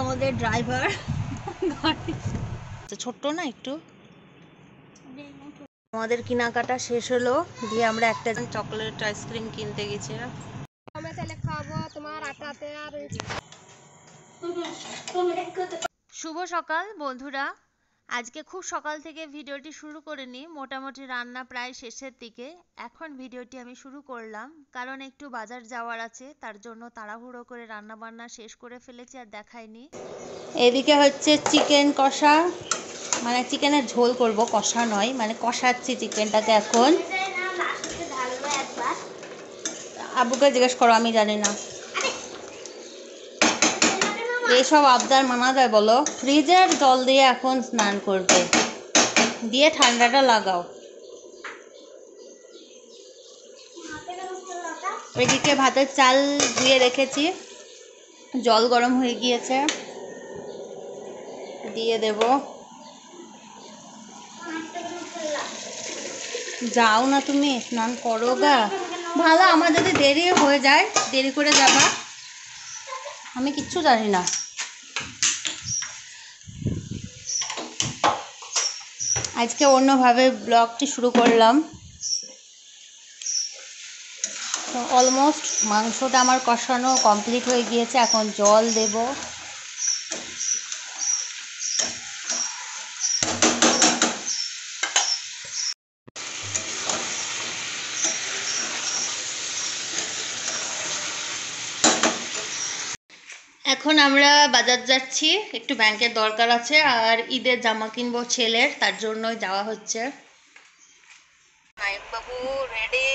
আমাদের ড্রাইভার ছোট্ট না একটু আমাদের কেনাকাটা শেষ হলো, দিয়ে আমরা একটা চকলেট আইসক্রিম কিনতে গেছিলাম। শুভ সকাল বন্ধুরা, আজকে খুব সকাল থেকে ভিডিওটি শুরু করিনি, মোটামুটি রান্না প্রায় শেষের দিকে। এখন ভিডিওটি আমি শুরু করলাম কারণ একটু বাজার যাওয়ার আছে, তার জন্য তাড়াহুড়ো করে রান্না বান্না শেষ করে ফেলেছি আর দেখাইনি। এদিকে হচ্ছে চিকেন কষা, মানে চিকেনের ঝোল করব, কষা নয়, মানে কষাচ্ছি চিকেনটাকে। এখন আব্বুকে জিজ্ঞেস করো, আমি জানি না। এইসব আবদার মানা যায় বলো? ফ্রিজের জল দিয়ে এখন স্নান করবে, দিয়ে ঠান্ডাটা লাগাও। এদিকে ভাতের চাল ধুয়ে রেখেছি, জল গরম হয়ে গিয়েছে, দিয়ে দেব। যাও না তুমি, স্নান করো গা। ভালো, আমার যদি দেরি হয়ে যায়, দেরি করে যাবা, আমি কিচ্ছু জানি না। আজকে অন্যভাবে ব্লগটি শুরু করলাম। তো অলমোস্ট মাংসটা আমার কষানো কমপ্লিট হয়ে গিয়েছে, এখন জল দেব। এখন আমরা বাজার যাচ্ছি, একটু ব্যাংকের দরকার আছে, আর ঈদের জামা কিনবো ছেলের, তার জন্যই যাওয়া হচ্ছে। নায়ক বাবু রেডি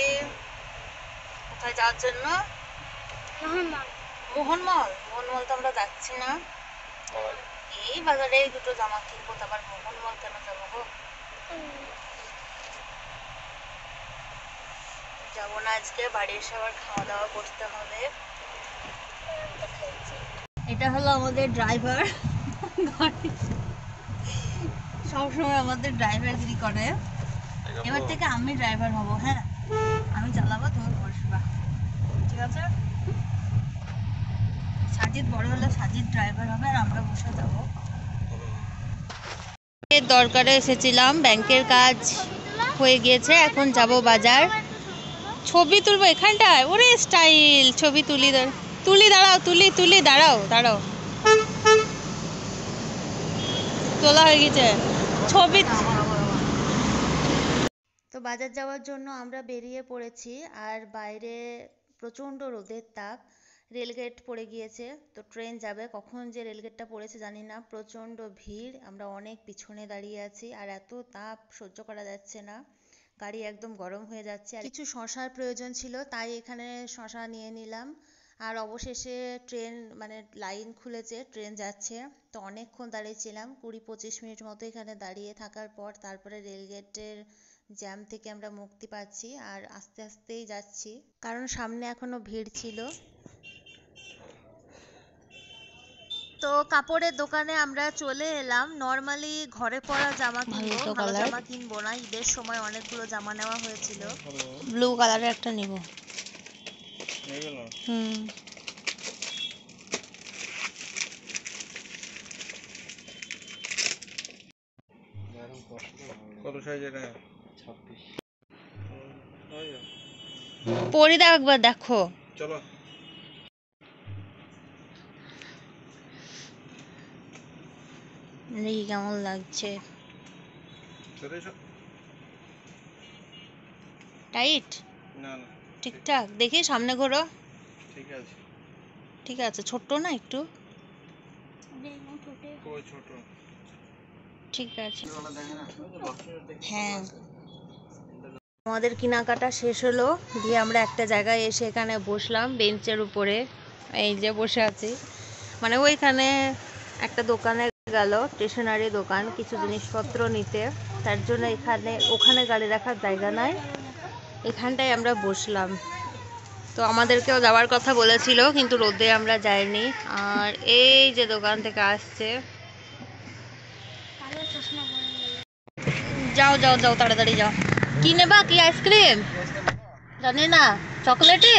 কোথায় যাওয়ার জন্য? মোহনমল। মোহনমল তো আমরা যাচ্ছি না, এই বাজারে দুটো জামা কিনবো, তারপর মোহনমল কেন যাবো গো? যাবো না আজকে, বাড়ি এসে আবার খাওয়া দাওয়া করতে হবে। এটা হলো আমাদের ড্রাইভার, সবসময় আমাদের ড্রাইভারগিরি করে। এবার থেকে আমি ড্রাইভার হব, হ্যাঁ আমি চালাবো, তুমি বসবা, ঠিক আছে? সাজিদ বড় হলে সাজিদ ড্রাইভার হবে আর আমরা বসে যাবো। দরকারে এসেছিলাম, ব্যাংকের কাজ হয়ে গিয়েছে, এখন যাব বাজার। ছবি তুলবো এখানটায়, ওরে স্টাইল, ছবি তুলি তুলি, দাঁড়াও, তুলি তুলি, দাঁড়াও দাঁড়াও, তোলা হয়ে গেছে ছবি। তো বাজার যাওয়ার জন্য আমরা বেরিয়ে পড়েছি, আর বাইরে প্রচণ্ড রোদের তাপ, রেলগেট পড়ে গিয়েছে, তো ট্রেন যাবে, কখন যে রেলগেটটা পড়েছে জানি না, প্রচণ্ড ভিড়, আমরা অনেক পিছনে দাঁড়িয়ে আছি, আর এত তাপ সহ্য করা যাচ্ছে না, গাড়ি একদম গরম হয়ে যাচ্ছে। আর কিছু শশার প্রয়োজন ছিল, তাই এখানে শশা নিয়ে নিলাম। আর অবশেষে ট্রেন, মানে লাইন খুলেছে, ট্রেন যাচ্ছে, তো অনেকক্ষণ দাঁড়িয়েছিলাম, 20-25 মিনিট মতো এখানে দাঁড়িয়ে থাকার পর তারপরে রেলগেটের জ্যাম থেকে আমরা মুক্তি পাচ্ছি, আর আস্তে আস্তেই যাচ্ছি কারণ সামনে এখনো ভিড় ছিল। তো কাপড়ের দোকানে আমরা চলে এলাম, নর্মালি ঘরে পরা জামা কিনবো, ভালো জামা কিনবো না, ঈদের সময় অনেকগুলো জামা নেওয়া হয়েছিল। ব্লু কালারের একটা নেব। কত সাইজ এটা? 26 পরে দাও একবার, দেখো। চলো দেখি কেমন লাগছে। টাইট না না ঠিকঠাক, দেখি সামনে ঘোরো। ঠিক আছে, ঠিক আছে, ছোট্ট না একটু? ছোট ঠিক আছে, হ্যাঁ। আমাদের কেনাকাটা শেষ হলো, দিয়ে আমরা একটা জায়গায় এসে এখানে বসলাম বেঞ্চের উপরে, এই যে বসে আছি, মানে ওইখানে একটা দোকানে গেল, স্টেশনারি দোকান, কিছু জিনিসপত্র নিতে, তার জন্য ওখানে গাড়ি রাখার জায়গা নাই, এখানটায় আমরা বসলাম। তো আমাদেরকেও যাওয়ার কথা বলেছিল, কিন্তু রোদে আমরা যাইনি। আর এই যে দোকান থেকে আসছে, যাও যাও যাও, তাড়াতাড়ি যাও। কি নেবা, কি আইসক্রিম? জানি না, চকলেটে?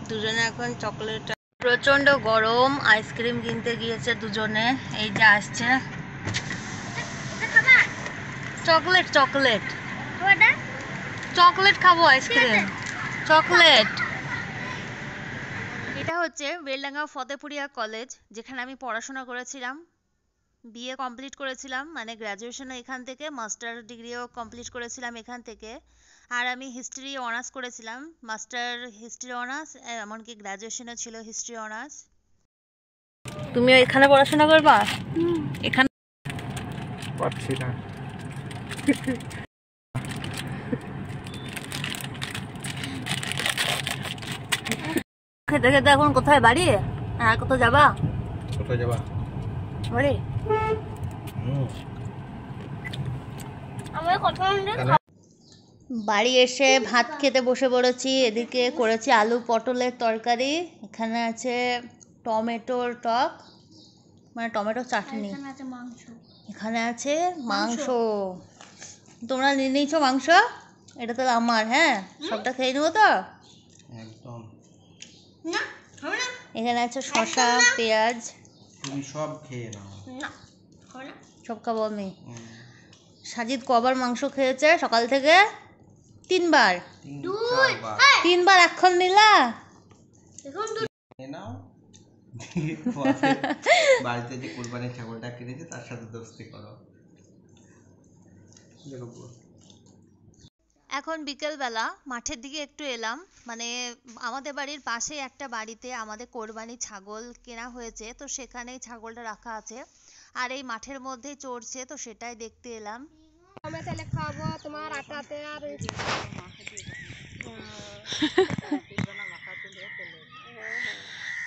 দুজনে এখন চকলেট, প্রচন্ড গরম, আইসক্রিম কিনতে গিয়েছে দুজনে, এই যে আসছে। চকলেট চকলেট চকলেট খাবো, আইসক্রিম চকলেট। এটা হচ্ছে বেলডাঙ্গা ফতেপুরিয়া কলেজ, যেখানে আমি পড়াশোনা করেছিলাম, বিএ কমপ্লিট করেছিলাম, মানে গ্র্যাজুয়েশনও এখান থেকে, মাস্টার ডিগ্রিও কমপ্লিট করেছিলাম এখান থেকে। আর আমি হিস্ট্রি অনার্স করেছিলাম, মাস্টার হিস্ট্রি অনার্স, এমনকি গ্র্যাজুয়েশনও ছিল হিস্ট্রি অনার্স। তুমিও এখানে পড়াশোনা করবা? এখানে পাচ্ছি না। খেতে খেতে এখন কোথায়, বাড়ি? আর কোথাও যাবা? কোথায় যাবা? বাড়ি। বাড়ি এসে ভাত খেতে বসে পড়েছি। এদিকে করেছি আলু পটলের তরকারি, এখানে আছে টমেটোর টক, মানে টমেটো চাটনি, এখানে আছে মাংস। তোমরা নিয়ে নিয়েছো মাংস? এটা তো আমার, হ্যাঁ সবটা খেয়ে নেবো তো? একদম। এখানে আছে শসা, পেঁয়াজ। তুমি সব খেয়ে নাও। সব খাবো আমি। সাজিদ কবার মাংস খেয়েছে সকাল থেকে? 3 বার। 3 বার এখন নিলা? বাড়িতে যে কুরবানির ছাগলটা কিনেছে তার সাথে দোস্তি করো। এখন বিকেলবেলা মাঠের দিকে একটু এলাম, মানে আমাদের বাড়ির পাশে একটা বাড়িতে আমাদের কোরবানির ছাগল কেনা হয়েছে, তো সেখানেই ছাগলটা রাখা আছে আর এই মাঠের মধ্যেই চড়ছে, তো সেটাই দেখতে এলাম। খাওয়াবো তোমার আটাতে আর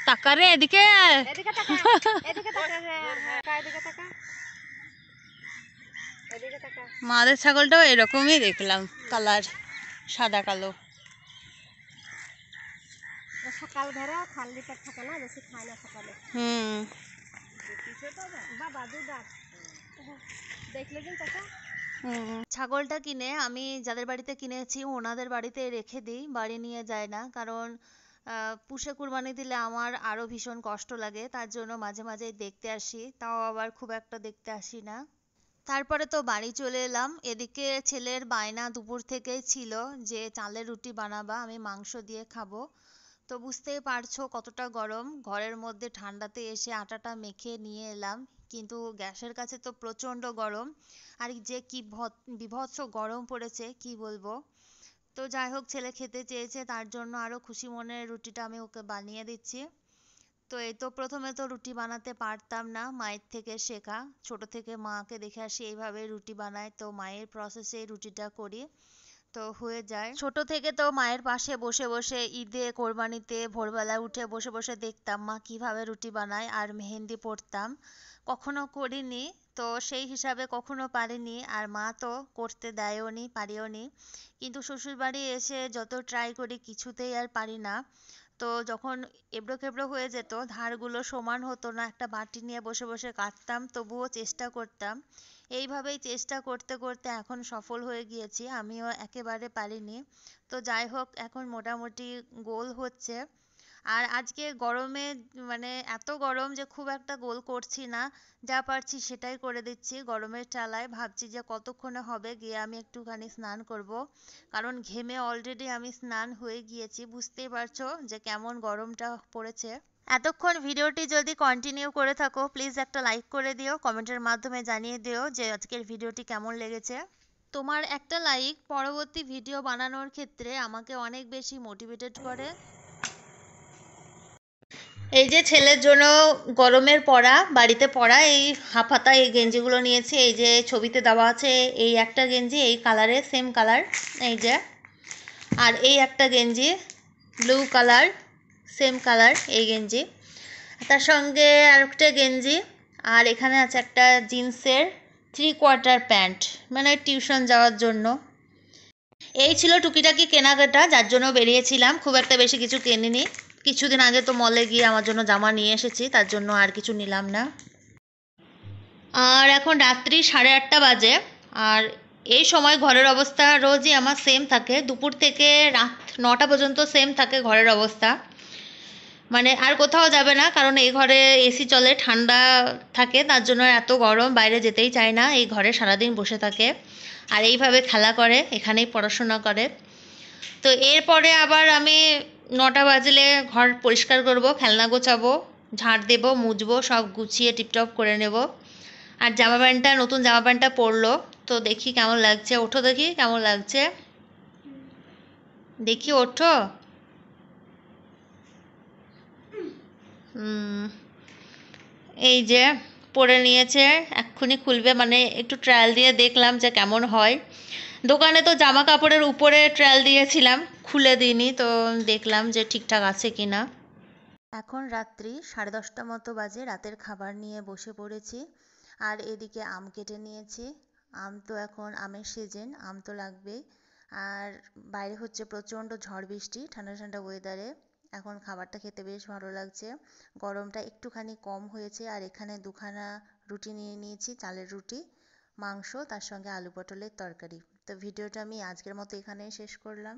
টাকা রে, এদিকে এদিকে তাকা, এদিকে তাকা, এদিকে তাকা, এদিকে তাকা। মাদের ছাগলটাও এরকমই দেখলাম, কালার সাদা কালো। সকাল ধরে খালি পেট থাকে না, বেশি খায় না সকালে। বাবা দুধ দেখলে দিন চাচা। ছাগলটা কিনে আমি যাদের বাড়িতে কিনেছি ওনাদের বাড়িতে রেখে দিই, বাড়ি নিয়ে যায় না, কারণ পুষে কুরবানি দিলে আমার আরো ভীষণ কষ্ট লাগে, তার জন্য মাঝে মাঝে দেখতে আসি, তাও আবার খুব একটা দেখতে আসি না। তারপরে তো বাড়ি চলে এলাম। এদিকে ছেলের বায়না দুপুর থেকেই ছিল যে চালের রুটি বানাবা, আমি মাংস দিয়ে খাবো। তো বুঝতেই পারছো কতটা গরম, ঘরের মধ্যে ঠান্ডাতে এসে আটাটা মেখে নিয়ে এলাম, কিন্তু গ্যাসের কাছে তো প্রচণ্ড গরম, আর যে কি বীভৎস গরম পড়েছে কি বলবো। তো যাই হোক, ছেলে খেতে চেয়েছে তার জন্য আরো খুশি মনে রুটিটা আমি ওকে বানিয়ে দিচ্ছি। তো এই তো প্রথমে তো রুটি বানাতে পারতাম না, মায়ের থেকে শেখা, ছোট থেকে মাকে দেখে আসি এইভাবে রুটি বানায়, তো মায়ের প্রসেসে রুটিটা করি, তো হয়ে যায়। ছোট থেকে তো মায়ের পাশে বসে বসে ঈদে কোরবানিতে ভোরবেলায় উঠে বসে বসে দেখতাম মা কিভাবে রুটি বানায়, আর মেহেন্দি পড়তাম, কখনো করিনি, তো সেই হিসাবে কখনো পারিনি, আর মা তো করতে দেয়ও নি, পারিও নি, কিন্তু শ্বশুরবাড়ি এসে যত ট্রাই করি কিছুতেই আর পারি না। তো যখন এবড়ো খেবড়ো হয়ে যেত, ধারগুলো সমান হতো না, একটা বাটি নিয়ে বসে বসে কাটতাম, তবুও চেষ্টা করতাম, এইভাবেই চেষ্টা করতে করতে এখন সফল হয়ে গিয়েছি, আমিও একেবারে পারিনি। তো যাই হোক, এখন মোটামুটি গোল হচ্ছে। আর আজকে গরমে, মানে এত গরম যে খুব একটা গোল করছি না, যা পারছি সেটাই করে দিচ্ছি গরমের ঠালায়, ভাবছি যে কতক্ষণে হবে, গিয়ে আমি একটুখানি স্নান করব, কারণ ঘেমে অলরেডি আমি স্নান হয়ে গিয়েছি, বুঝতেই পারছো যে কেমন গরমটা পড়েছে। এতক্ষণ ভিডিওটি যদি কন্টিনিউ করে থাকো প্লিজ একটা লাইক করে দিও, কমেন্টের মাধ্যমে জানিয়ে দিও যে আজকের ভিডিওটি কেমন লেগেছে। তোমার একটা লাইক পরবর্তী ভিডিও বানানোর ক্ষেত্রে আমাকে অনেক বেশি মোটিভেটেড করে। এই যে ছেলের জন্য গরমের পরা, বাড়িতে পরা এই হাফ হাতা এই গেঞ্জিগুলো নিয়েছি, এই যে ছবিতে দেওয়া আছে এই একটা গেঞ্জি এই কালারের, সেম কালার এই যে, আর এই একটা গেঞ্জি ব্লু কালার, সেম কালার এই গেঞ্জি, তার সঙ্গে আর একটা গেঞ্জি, আর এখানে আছে একটা জিন্সের 3/4 প্যান্ট, মানে টিউশন যাওয়ার জন্য। এই ছিল টুকিটাকি কেনাকাটা, যার জন্য বেরিয়েছিলাম, খুব একটা বেশি কিছু কিনিনি, কিছুদিন আগে তো মলে গিয়ে আমার জন্য জামা নিয়ে এসেছি, তার জন্য আর কিছু নিলাম না। আর এখন রাত্রি 8:30 বাজে, আর এই সময় ঘরের অবস্থা রোজই আমার সেম থাকে, দুপুর থেকে রাত 9টা পর্যন্ত সেম থাকে ঘরের অবস্থা, মানে আর কোথাও যাবে না, কারণ এই ঘরে এসি চলে, ঠান্ডা থাকে, তার জন্য এত গরম, বাইরে যেতেই চায় না, এই ঘরে সারাদিন বসে থাকে আর এইভাবে খেলা করে, এখানেই পড়াশোনা করে। তো এরপরে আবার আমি 9টা বাজলে ঘর পরিষ্কার করব, খেলনা গোছাবো, ঝাড় দেবো, মুছবো, সব গুছিয়ে টিপটপ করে নেব। আর নতুন জামা প্যান্টটা পরলো, তো দেখি কেমন লাগছে, ওঠো দেখি কেমন লাগছে, দেখি ওঠো। হুম, এই যে পরে নিয়েছে, এক্ষুনি খুলবে, মানে একটু ট্রায়াল দিয়ে দেখলাম যে কেমন হয়। দোকানে তো জামা কাপড়ের উপরে ট্রায়াল দিয়েছিলাম, খুলে দিইনি, তো দেখলাম যে ঠিকঠাক আছে কিনা। এখন রাত্রি 10:30 মতো বাজে, রাতের খাবার নিয়ে বসে পড়েছি। আর এদিকে আম কেটে নিয়েছি। আম তো এখন আমের সিজন, আম তো লাগবেই। আর বাইরে হচ্ছে প্রচণ্ড ঝড় বৃষ্টি, ঠান্ডা ঠান্ডা ওয়েদারে এখন খাবারটা খেতে বেশ ভালো লাগছে। গরমটা একটুখানি কম হয়েছে। আর এখানে দুখানা রুটি নিয়ে নিয়েছি, চালের রুটি, মাংস, তার সঙ্গে আলু পটলের তরকারি। তো ভিডিওটা আমি আজকের মতো এখানেই শেষ করলাম।